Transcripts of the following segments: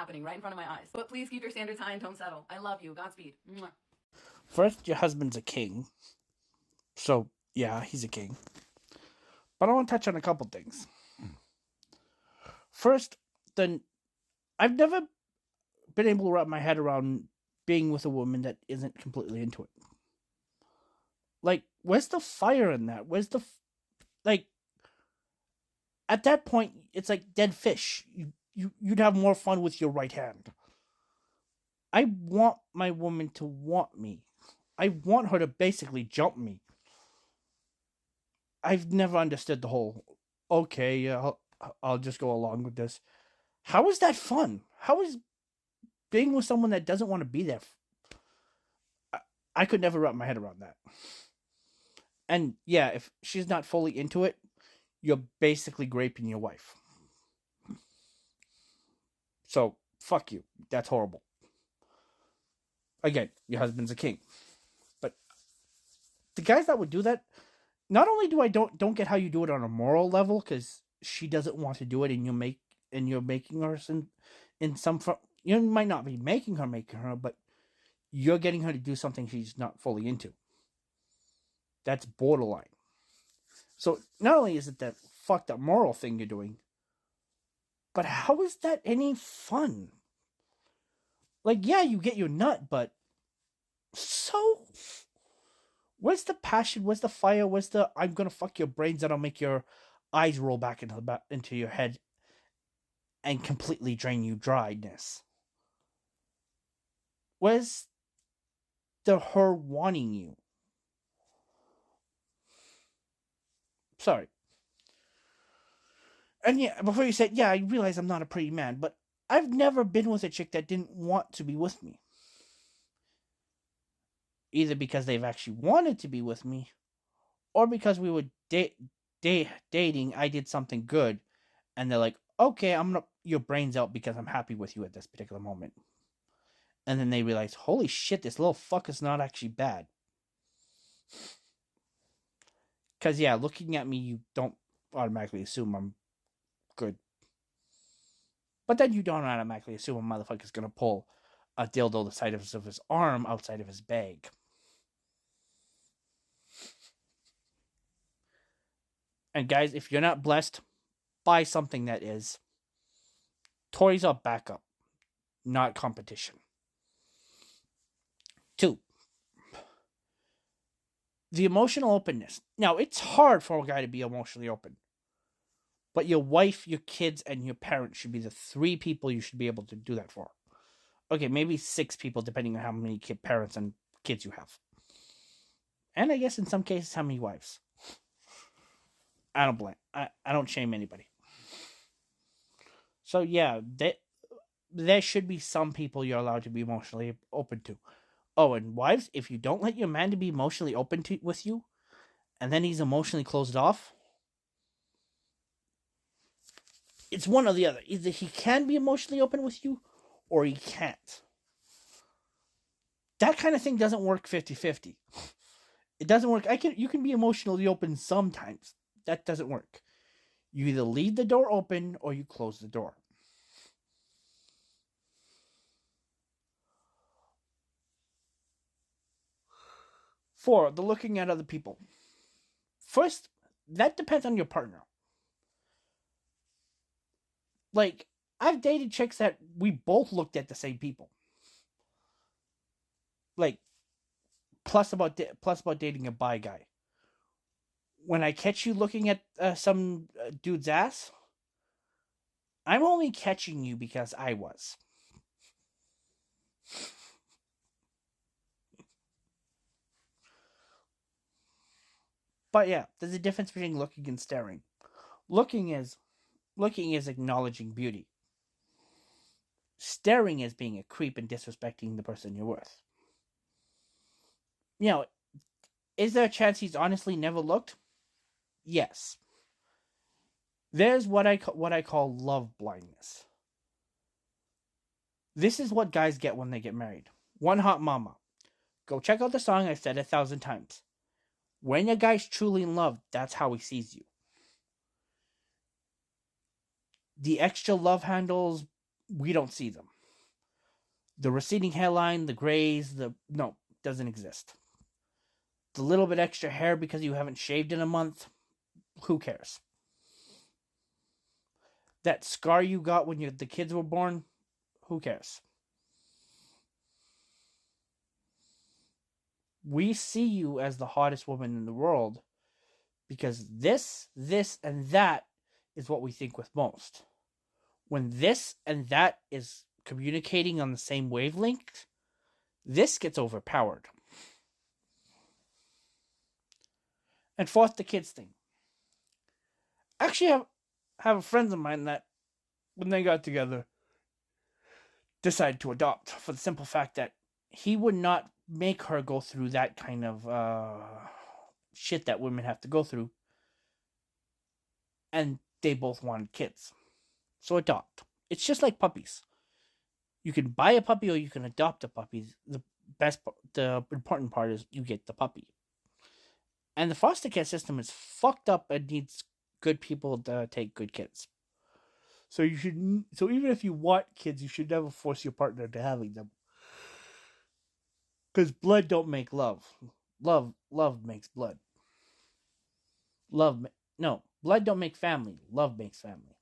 happening right in front of my eyes. But please keep your standards high and don't settle. I love you. Godspeed. Mwah. First, your husband's a king. So, yeah, he's a king. But I want to touch on a couple things. First, I've never been able to wrap my head around being with a woman that isn't completely into it. Like, where's the fire in that? Where's the... at that point, it's like dead fish. You'd have more fun with your right hand. I want my woman to want me. I want her to basically jump me. I've never understood the whole, okay, yeah, I'll just go along with this. How is that fun? How is being with someone that doesn't want to be there? I could never wrap my head around that. And yeah, if she's not fully into it, you're basically raping your wife. So, fuck you. That's horrible. Again, your husband's a king. But the guys that would do that, not only do I don't get how you do it on a moral level, because she doesn't want to do it, and you're making her in some you might not be making her, but you're getting her to do something she's not fully into. That's borderline. So not only is it that fucked up moral thing you're doing, but how is that any fun? Like, yeah, you get your nut, but so where's the passion? Where's the fire? Where's the I'm gonna fuck your brains out? I'll make your eyes roll back into your head and completely drain you dryness. Where's the her wanting you? Sorry. And yeah, before you said, yeah, I realize I'm not a pretty man, but I've never been with a chick that didn't want to be with me. Either because they've actually wanted to be with me, or because we were dating, I did something good, and they're like, okay, I'm gonna your brains out because I'm happy with you at this particular moment. And then they realize, holy shit, this little fucker's not actually bad. Because, yeah, looking at me, you don't automatically assume I'm good. But then you don't automatically assume a motherfucker's going to pull a dildo the size of his arm outside of his bag. And guys, if you're not blessed, buy something that is. Toys are backup, not competition. 2. The emotional openness. Now, it's hard for a guy to be emotionally open. But your wife, your kids, and your parents should be the 3 people you should be able to do that for. Okay, maybe 6 people, depending on how many parents and kids you have. And I guess in some cases, how many wives. I don't blame. I don't shame anybody. So yeah, there should be some people you're allowed to be emotionally open to. Oh, and wives, if you don't let your man to be emotionally open with you, and then he's emotionally closed off, it's one or the other. Either he can be emotionally open with you, or he can't. That kind of thing doesn't work 50-50. It doesn't work. You can be emotionally open sometimes. That doesn't work. You either leave the door open or you close the door. Four, the looking at other people. First, that depends on your partner. Like, I've dated chicks that we both looked at the same people. Like, plus about dating a bi guy. When I catch you looking at some dude's ass, I'm only catching you because I was. But yeah, there's a difference between looking and staring. Looking is acknowledging beauty. Staring is being a creep and disrespecting the person you're with. You know, is there a chance he's honestly never looked? Yes. There's what I call love blindness. This is what guys get when they get married. One hot mama. Go check out the song I've said 1,000 times. When a guy's truly in love, that's how he sees you. The extra love handles, we don't see them. The receding hairline, the grays, doesn't exist. The little bit extra hair because you haven't shaved in a month, who cares? That scar you got when the kids were born, who cares? We see you as the hottest woman in the world because this, and that is what we think with most. When this and that is communicating on the same wavelength, this gets overpowered. And fourth, the kids thing. Actually, I have friends of mine that, when they got together, decided to adopt for the simple fact that he would not make her go through that kind of shit that women have to go through. And they both wanted kids. So adopt. It's just like puppies. You can buy a puppy or you can adopt a puppy. The important part is you get the puppy. And the foster care system is fucked up and needs good people to take good kids. So even if you want kids, you should never force your partner into having them. Because blood don't make love. Love makes blood. Blood don't make family. Love makes family.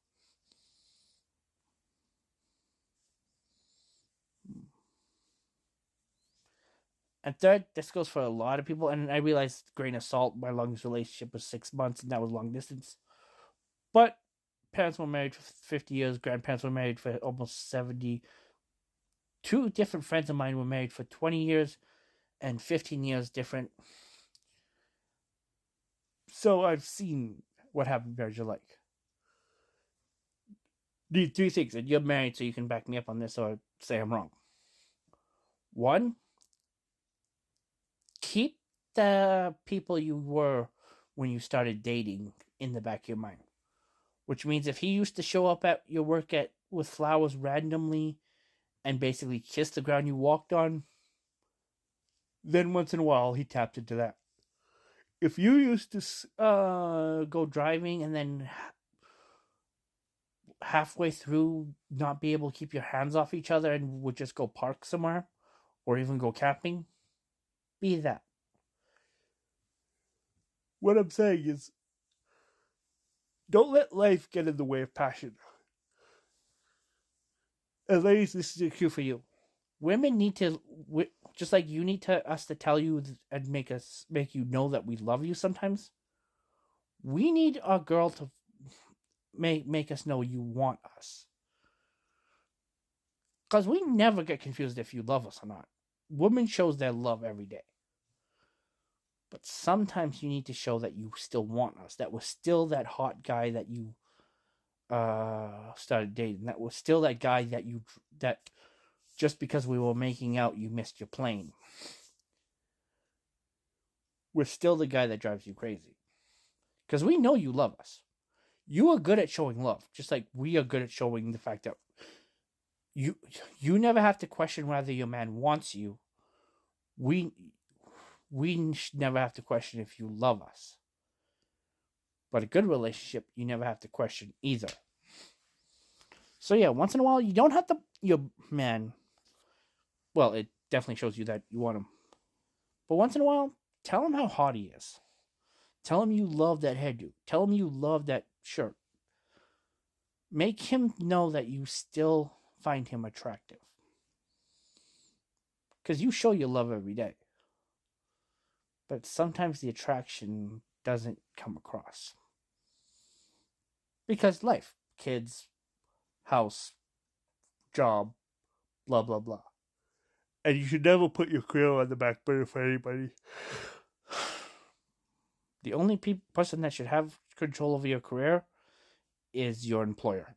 And third, this goes for a lot of people. And I realized, grain of salt, my longest relationship was 6 months, and that was long distance. But parents were married for 50 years. Grandparents were married for almost 70. 2 different friends of mine were married for 20 years and 15 years different. So I've seen what happened marriage are like. These 3 things, and you're married, so you can back me up on this or say I'm wrong. 1, keep the people you were when you started dating in the back of your mind. Which means if he used to show up at your work with flowers randomly and basically kiss the ground you walked on, then once in a while he tapped into that. If you used to go driving and then halfway through not be able to keep your hands off each other and would just go park somewhere or even go camping, be that. What I'm saying is, don't let life get in the way of passion. And ladies, this is a cue for you. Women need to, just like you need us to tell you and make you know that we love you sometimes. We need our girl to make us know you want us. Because we never get confused if you love us or not. Women shows their love every day. But sometimes you need to show that you still want us. That was still that hot guy that you started dating. That was still that guy that just because we were making out, you missed your plane. We're still the guy that drives you crazy. Because we know you love us. You are good at showing love. Just like we are good at showing the fact that you never have to question whether your man wants you. We never have to question if you love us. But a good relationship, you never have to question either. So yeah, once in a while, you don't have to, your man, well, it definitely shows you that you want him. But once in a while, tell him how hot he is. Tell him you love that hairdo. Tell him you love that shirt. Make him know that you still find him attractive. Because you show your love every day. But sometimes the attraction doesn't come across. Because life, kids, house, job, blah, blah, blah. And you should never put your career on the back burner for anybody. The only person that should have control over your career is your employer.